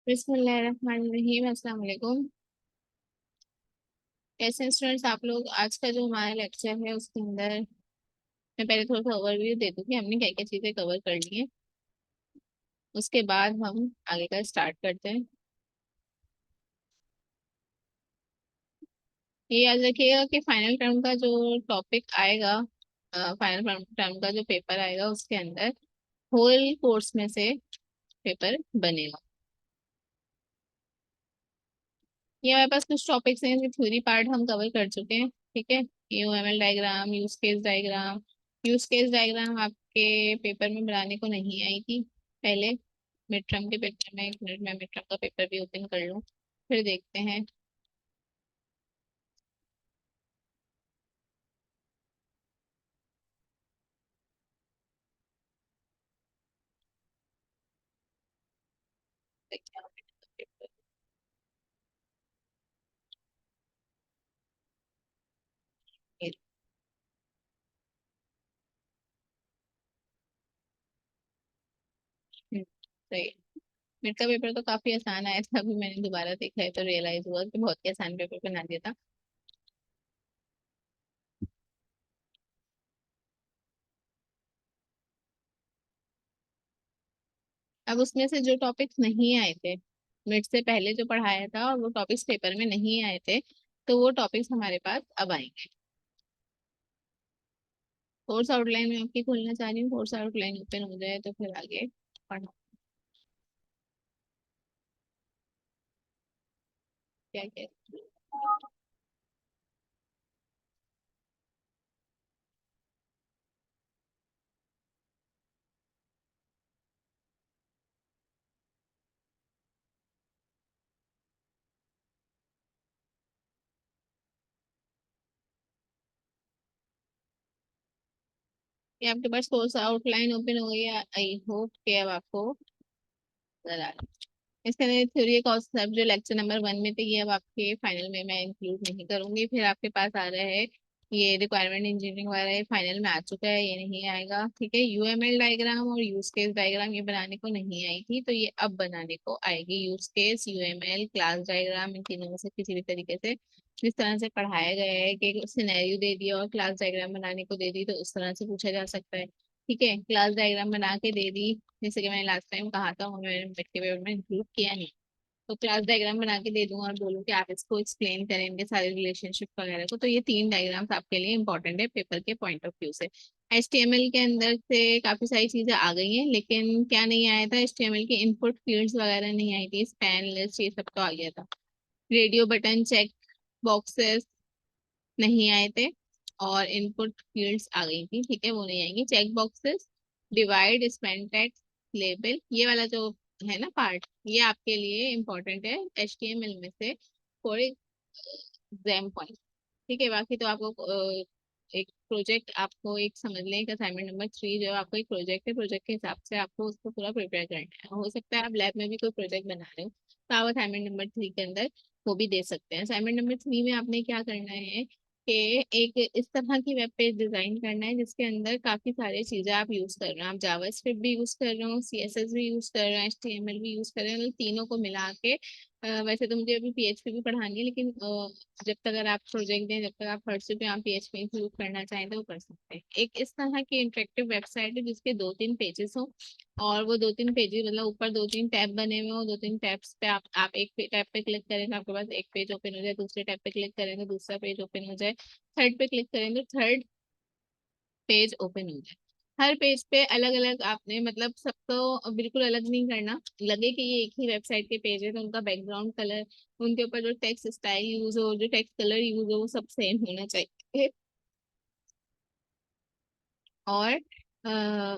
बिस्मिल्लाहिर्रहमानिर्रहीम। अस्सलाम वालेकुम। कैसे हैं स्टूडेंट्स आप लोग? आज का जो हमारा लेक्चर है उसके अंदर मैं पहले थोड़ा सा ओवरव्यू दे दूँ कि हमने क्या क्या चीज़ें कवर कर ली हैं। उसके बाद हम आगे का स्टार्ट करते हैं। ये याद रखिएगा कि फाइनल टर्म का जो टॉपिक आएगा, फाइनल टर्म का जो पेपर आएगा उसके अंदर होल कोर्स में से पेपर बनेगा। ये हमारे पास कुछ टॉपिक्स हैं, थ्योरी पार्ट हम कवर कर चुके हैं। ठीक है, UML diagram, use case diagram. Use case diagram आपके पेपर में बनाने को नहीं आई थी पहले। मिड टर्म के पेपर में, एक मिनट में मिड टर्म का पेपर भी ओपन कर लूँ, फिर देखते हैं। क्या पेपर सही है। मिड का पेपर तो काफी आसान आया था, अभी मैंने दोबारा देखा है तो रियलाइज हुआ कि बहुत ही आसान पेपर बना दिया था। अब उसमें से जो टॉपिक्स नहीं आए थे मिड से पहले जो पढ़ाया था और वो टॉपिक्स पेपर में नहीं आए थे, तो वो टॉपिक्स हमारे पास अब आएंगे। कोर्स आउटलाइन में आपकी खोलना चाह रही हूँ, कोर्स आउटलाइन ओपन हो जाए तो फिर आगे पढ़ना क्या क्या। ये आपके पास कोर्स आउटलाइन ओपन हो गई है, आई होप कि अब आपको नजर आ रहा है। इसके अंदर थ्योरी कॉन्सेप्ट जो लेक्चर नंबर 1 में थे, ये अब आपके फाइनल में मैं इंक्लूड नहीं करूंगी। फिर आपके पास आ रहा है ये रिक्वायरमेंट इंजीनियरिंग वाला, ये फाइनल में आ चुका है, ये नहीं आएगा। ठीक है, यूएमएल डायग्राम और यूज केस डायग्राम ये बनाने को नहीं आई थी, तो ये अब बनाने को आएगी। Use case, UML, class diagram, इन तीनों में से किसी भी तरीके से जिस तरह से पढ़ाया गया है कि सिनेरियो दे दिया और क्लास डायग्राम बनाने को दे दी, तो उस तरह से पूछा जा सकता है। ठीक है, क्लास डायग्राम बना के दे दी, जैसे कि मैंने लास्ट टाइम कहा था, और मैंने मिड के पेपर में इंक्लूड किया नहीं। तो क्लास डायग्राम बना के दे दूं और बोलूं कि आप इसको एक्सप्लेन करें इनके सारे रिलेशनशिप वगैरह को, तो ये तीन डायग्राम्स आपके लिए इंपॉर्टेंट है पेपर के पॉइंट ऑफ व्यू से। एचटीएमएल के अंदर से काफी सारी चीजें आ गई हैं, लेकिन क्या नहीं आया था, एचटीएमएल की इनपुट फील्ड्स वगैरह नहीं आई थी, स्पैन लिस्ट ये सब तो आ गया था। रेडियो बटन, चेक बॉक्सेस नहीं आए थे, और इनपुट फील्ड्स आ गई थी। ठीक है, वो नहीं आएंगी। Check boxes, divide, span text, label, ये वाला जो है ना पार्ट, ये आपके लिए इम्पोर्टेंट है एचटीएमएल में से फॉर एग्जाम पॉइंट। ठीक है, बाकी तो आपको एक प्रोजेक्ट, आपको एक समझ लें, एक असाइनमेंट नंबर 3 जो है आपको एक प्रोजेक्ट है, प्रोजेक्ट के हिसाब से आपको उसको पूरा प्रिपेयर करना है। हो सकता है आप लैब में भी कोई प्रोजेक्ट बना रहे हो, तो आप असाइनमेंट नंबर 3 के अंदर वो भी दे सकते हैं। असाइनमेंट नंबर 3 में आपने क्या करना है कि एक इस तरह की वेब पेज डिजाइन करना है जिसके अंदर काफी सारी चीजें आप यूज कर रहे हो। आप जावास्क्रिप्ट भी यूज कर रहे हो, सीएसएस भी यूज कर रहे हो, एचटीएमएल भी यूज कर रहे हो, मतलब तीनों को मिला के वैसे तो मुझे अभी पीएचपी भी पढ़ानी है, लेकिन जब तक अगर आप प्रोजेक्ट दें, जब तक आप फर्स्ट पे आप पीएचपी इंक्लूड करना चाहें तो वो कर सकते हैं। एक इस तरह की इंटरेक्टिव वेबसाइट है जिसके 2-3 पेजेस हो, और वो 2-3 पेजेस मतलब ऊपर 2-3 टैब बने हुए हो, 2-3 टैब्स पे आप एक टैब पे क्लिक करें तो आपके पास एक पेज ओपन हो जाए, दूसरे टैब पे क्लिक करें तो दूसरा पेज ओपन हो जाए, थर्ड पे क्लिक करें तो थर्ड पेज ओपन हो जाए। हर पेज पे अलग अलग आपने मतलब सबको बिल्कुल अलग नहीं करना, लगे कि ये एक ही वेबसाइट के पेज है तो उनका बैकग्राउंड कलर, उनके ऊपर जो टेक्स्ट स्टाइल यूज हो, जो टेक्स्ट कलर यूज हो, वो सब सेम होना चाहिए। और अ,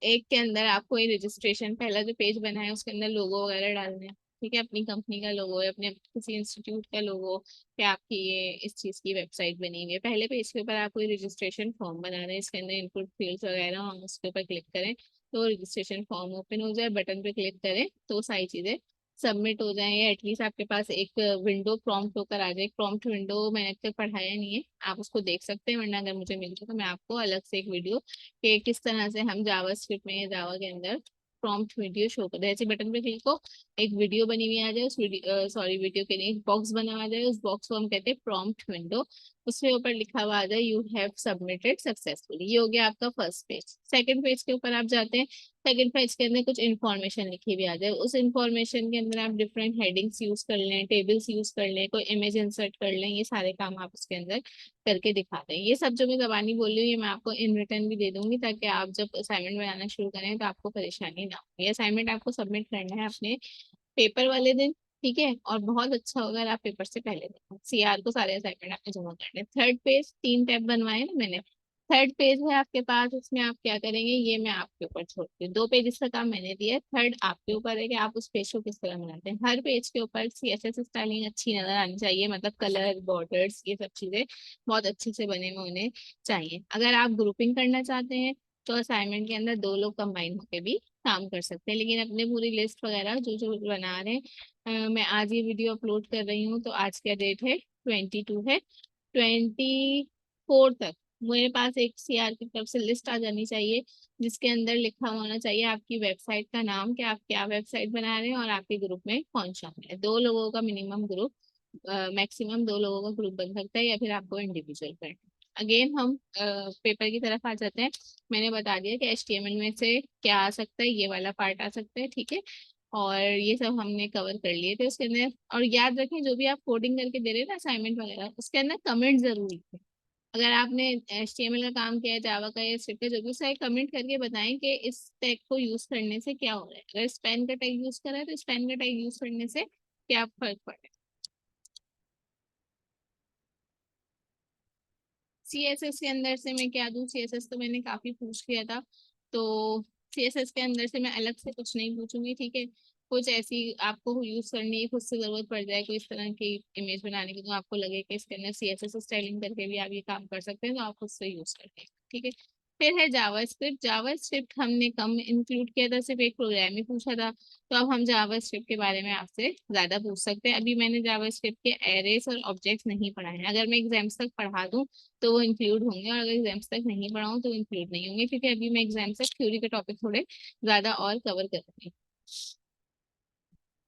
एक के अंदर आपको ये रजिस्ट्रेशन, पहला जो पेज बना है उसके अंदर लोगो वगैरह डालने हैं। ठीक है, अपनी कंपनी का लोगो है, अपने किसी इंस्टीट्यूट का लोगो, कि आपकी ये इस चीज की वेबसाइट बनी हुई है। पहले पेज के ऊपर आप कोई रजिस्ट्रेशन फॉर्म बना रहे हैं, इसके अंदर इनपुट फील्ड्स वगैरह, हम उसके ऊपर क्लिक करें तो रजिस्ट्रेशन फॉर्म ओपन हो जाए, बटन पे क्लिक करें तो सारी चीजें सबमिट हो जाए, या एटलीस्ट आपके पास एक विंडो प्रॉम्प्ट होकर आ जाए। प्रॉम्प्ट विंडो मैंने अब तक पढ़ाया नहीं है, आप उसको देख सकते हैं, वरना अगर मुझे मिल जाए तो मैं आपको अलग से एक वीडियो कि किस तरह से हम जावा स्क्रिप्ट में या जावा के अंदर प्रॉम्प्ट वीडियो शो कर दे। ऐसे बटन पे क्लिक हो, एक वीडियो बनी हुई आ जाए, उस वीडियो वीडियो के लिए एक बॉक्स बना आ जाए, उस बॉक्स को हम कहते हैं प्रॉम्प्ट विंडो। उसके ऊपर लिखा हुआ आ जाए यू हैव सबमिटेड सक्सेसफुली। ये हो गया आपका फर्स्ट पेज। सेकंड पेज के ऊपर आप जाते हैं। सेकंड पेज के अंदर कुछ इन्फॉर्मेशन लिखी हुई आ जाए, उस इन्फॉर्मेशन के अंदर आप डिफरेंट हेडिंग्स यूज कर लें, टेबल्स यूज कर लें, कोई इमेज इंसर्ट कर लें, ये सारे काम आप उसके अंदर करके दिखाते हैं। ये सब जो मैं जबानी बोल रही हूँ ये मैं आपको इन रिटर्न भी दे दूंगी, ताकि आप जब असाइनमेंट बनाना शुरू करें तो आपको परेशानी ना हो। ये असाइनमेंट आपको सबमिट करना है अपने पेपर वाले दिन, ठीक है। और बहुत अच्छा होगा अगर आप पेपर से पहले दें। सीआर को सारे असाइनमेंट आपने जमा करने। थर्ड पेज 3 टैब बनवाए ना मैंने। थर्ड पेज है आपके पास, उसमें आप क्या करेंगे ये मैं आपके ऊपर छोड़ती हूँ। 2 पेज का काम मैंने दिया है, थर्ड आपके ऊपर है कि आप उस पेज को किस तरह बनाते हैं। हर पेज के ऊपर सीएसएस स्टाइलिंग अच्छी नजर आनी चाहिए, मतलब कलर बॉर्डर्स ये सब चीजें बहुत अच्छे से बने हुए होने चाहिए। अगर आप ग्रुपिंग करना चाहते हैं तो असाइनमेंट के अंदर 2 लोग कंबाइन होकर भी काम कर सकते हैं। लेकिन अपने पूरी लिस्ट वगैरह जो जो बना रहे हैं, मैं आज ये वीडियो अपलोड कर रही हूँ तो आज का डेट है 22 है। 24 तक मेरे पास एक सीआर की तरफ से लिस्ट आ जानी चाहिए, जिसके अंदर लिखा होना चाहिए आपकी वेबसाइट का नाम, कि आप क्या वेबसाइट बना रहे हैं और आपके ग्रुप में कौन शामिल है। 2 लोगों का मिनिमम ग्रुप, मैक्सिमम 2 लोगों का ग्रुप बन सकता है, या फिर आपको इंडिविजुअल करना है। अगेन हम पेपर की तरफ आ जाते हैं। मैंने बता दिया कि एचटीएमएल में से क्या आ सकता है, ये वाला पार्ट आ सकता है, ठीक है। और ये सब हमने कवर कर लिए थे उसके अंदर। और याद रखें जो भी आप कोडिंग करके दे रहे हैं ना असाइनमेंट वगैरह, उसके अंदर कमेंट जरूर लिखें। अगर आपने एचटीएमएल का काम किया है, जावा का या स्क्रिप्ट का, जो भी उसका कमेंट करके बताएं कि इस टैग को यूज करने से क्या हो रहा है। अगर स्पैन का टैग यूज कर रहा है तो स्पैन का टैग यूज करने से क्या फर्क पड़ रहा है। सीएसएस के अंदर से मैं क्या दूं, सीएसएस तो मैंने काफी पूछ लिया था, तो सीएसएस के अंदर से मैं अलग से कुछ नहीं पूछूंगी, ठीक है। कुछ ऐसी आपको यूज करनी है, खुद से जरूरत पड़ जाए कोई इस तरह की इमेज बनाने की, तो आपको लगे कि इसके अंदर सीएसएस स्टाइलिंग करके भी आप ये काम कर सकते हैं, तो आप खुद से यूज करते हैं, ठीक है। फिर है जावा स्क्रिप्ट। जावा स्क्रिप्ट हमने कम इंक्लूड किया था, सिर्फ एक प्रोग्राम ही पूछा था, तो अब हम जावा स्क्रिप्ट के बारे में आपसे ज्यादा पूछ सकते हैं। अभी मैंने जावा स्क्रिप्ट के एरेस और ऑब्जेक्ट्स नहीं पढ़ाए हैं, अगर मैं एग्जाम्स तक पढ़ा दूं तो वो इंक्लूड होंगे, और अगर एग्जाम्स तक नहीं पढ़ाऊँ तो इंक्लूड नहीं होंगे, क्योंकि अभी मैं एग्जाम्स तक थ्योरी के टॉपिक थोड़े ज्यादा और कवर कर रही हूँ।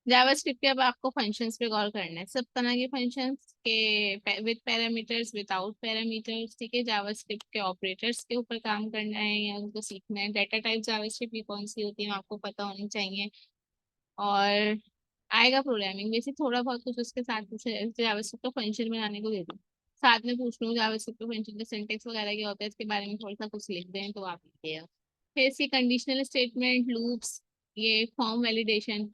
जावास्क्रिप्ट के अब आपको फंक्शंस पे गौर करना है, सब तरह के फंक्शंस के, विद पैरामीटर्स विदाउट पैरामीटर्स, ठीक है। जावास्क्रिप्ट के ऑपरेटर्स के ऊपर काम करना है या उनको सीखना है। डाटा टाइप जावास्क्रिप्ट की कौन सी होती है आपको पता होनी चाहिए। और आएगा प्रोग्रामिंग बेसिक थोड़ा बहुत कुछ उसके साथ पूछा जाए, जैसे जावास्क्रिप्ट का फंक्शन बनाने को दे दूँ, साथ में पूछ लूँ जावास्क्रिप्ट का फंक्शन का सिंटेक्स वगैरह क्या होता है, इसके बारे में थोड़ा सा कुछ लिख दें तो आप लिखिएगा। फिर इसकी कंडीशनल स्टेटमेंट, लूप्स, ये फॉर्म वैलिडेशन,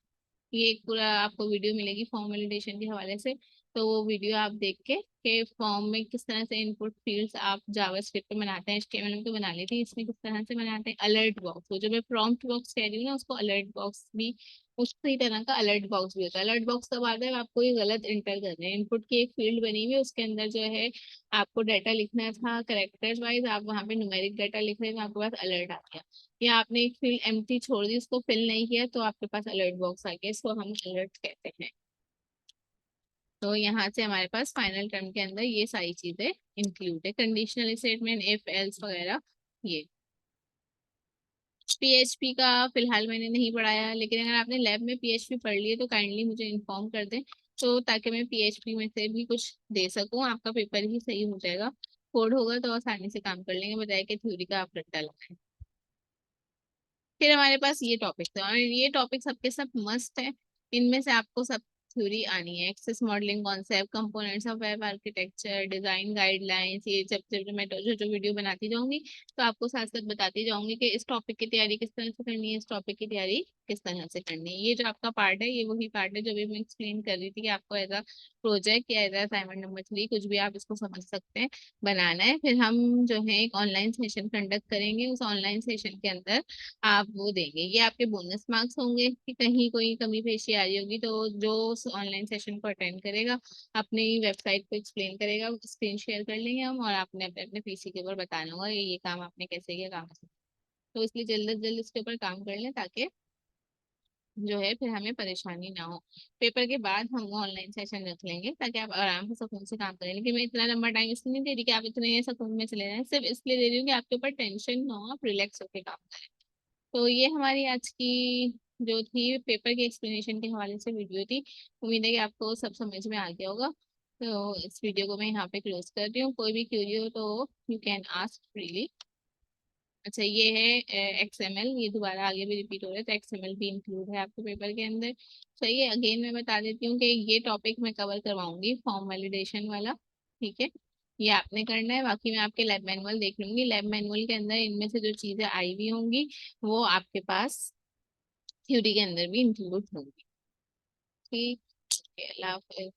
ये एक पूरा आपको वीडियो मिलेगी फॉर्म वैलिडेशन के हवाले से, तो वो वीडियो आप देख के फॉर्म में किस तरह से इनपुट फील्ड्स आप जावास्क्रिप्ट में बनाते हैं, एचटीएमएल में तो बना लेते हैं, इसमें किस तरह से बनाते हैं। अलर्ट बॉक्स, वो जो मैं प्रॉम्प्ट बॉक्स कह रही हूँ ना, उसको अलर्ट बॉक्स भी, उसी तरह का अलर्ट बॉक्स भी होता है। अलर्ट बॉक्स कब आता है, आपको ये गलत इंटर कर रहे हैं, इनपुट की एक फील्ड बनी हुई है, उसके अंदर जो है आपको डाटा लिखना था करेक्टर्स वाइज, आप वहाँ पे न्यूमेरिक डाटा लिख रहे थे, आपके पास अलर्ट आ गया, या आपने एक फील्ड एम्प्टी छोड़ दी, उसको फिल नहीं किया तो आपके पास अलर्ट बॉक्स आ गया, इसको हम अलर्ट कहते हैं। तो यहाँ से हमारे पास फाइनल टर्म के अंदर ये सारी चीजें इंक्लूड है, कंडीशनल स्टेटमेंट, इफ एल्स वगैरह। ये पीएचपी का फिलहाल मैंने नहीं पढ़ाया, लेकिन अगर आपने लैब में पीएचपी पढ़ लिए तो काइंडली मुझे इन्फॉर्म कर दें, तो ताकि मैं पीएचपी में से भी कुछ दे सकूं, आपका पेपर ही सही हो जाएगा। कोड होगा तो आसानी से काम कर लेंगे, बजाय कि थ्योरी का आप रट्टा लगाएं। फिर हमारे पास ये टॉपिक है, और ये टॉपिक सबके सब मस्त है। इनमें से आपको सब थ्योरी आनी है, access modelling concept, components of web architecture, design guidelines, ये जब जब मैं जो वीडियो बनाती जाऊंगी तो आपको साथ साथ बताती जाऊंगी कि इस टॉपिक की तैयारी किस तरह से करनी है, इस टॉपिक की तैयारी किस तरह से करनी है। ये जो आपका पार्ट है ये वही पार्ट है जो भी मैं एक्सप्लेन कर रही थी, कि आपको एज अ प्रोजेक्ट या एज अ असाइनमेंट नंबर 3 कुछ भी आप इसको समझ सकते हैं, बनाना है। फिर हम जो है एक ऑनलाइन सेशन कंडक्ट करेंगे, उस ऑनलाइन सेशन के अंदर आप वो देंगे, ये आपके बोनस मार्क्स होंगे कि कहीं कोई कमी पेशी आ रही होगी तो जो उस ऑनलाइन सेशन को अटेंड करेगा अपनी वेबसाइट को एक्सप्लेन करेगा, स्क्रीन शेयर कर लेंगे हम, और आपने अपने अपने पीसी के ऊपर बताना होगा ये काम आपने कैसे किया, काम कैसे। तो इसलिए जल्द से जल्द इसके ऊपर काम कर लें, ताकि जो है फिर हमें परेशानी ना हो। पेपर के बाद हम ऑनलाइन सेशन रख लेंगे ताकि आप आराम से सुकून से काम करें, लेकिन मैं इतना लंबा टाइम इसलिए नहीं दे रही कि आप इतने सुकून में चले जाएं, सिर्फ इसलिए दे रही हूँ कि आपके ऊपर टेंशन ना हो, आप रिलैक्स होकर काम करें। तो ये हमारी आज की जो थी पेपर के एक्सप्लेनेशन के हवाले से वीडियो थी। उम्मीद है कि आपको सब समझ में आ गया होगा। तो इस वीडियो को मैं यहाँ पे क्लोज कर रही हूँ। कोई भी क्यूरी हो तो यू कैन आस्क फ्रीली। अच्छा, ये है एक्सएमएल, ये दोबारा आगे भी रिपीट हो रहा है तो एक्सएमएल भी इंक्लूड है आपके पेपर के अंदर। चलिए अगेन मैं बता देती हूँ कि ये टॉपिक मैं कवर करवाऊंगी, फॉर्म वैलिडेशन वाला। ठीक है, ये आपने करना है। बाकी मैं आपके लैब मैनुअल देख लूंगी, लैब मैनुअल के अंदर इनमें से जो चीजें आई हुई होंगी वो आपके पास थ्योरी के अंदर भी इंक्लूड होंगी। ठीक है, अल्लाह हाफिज।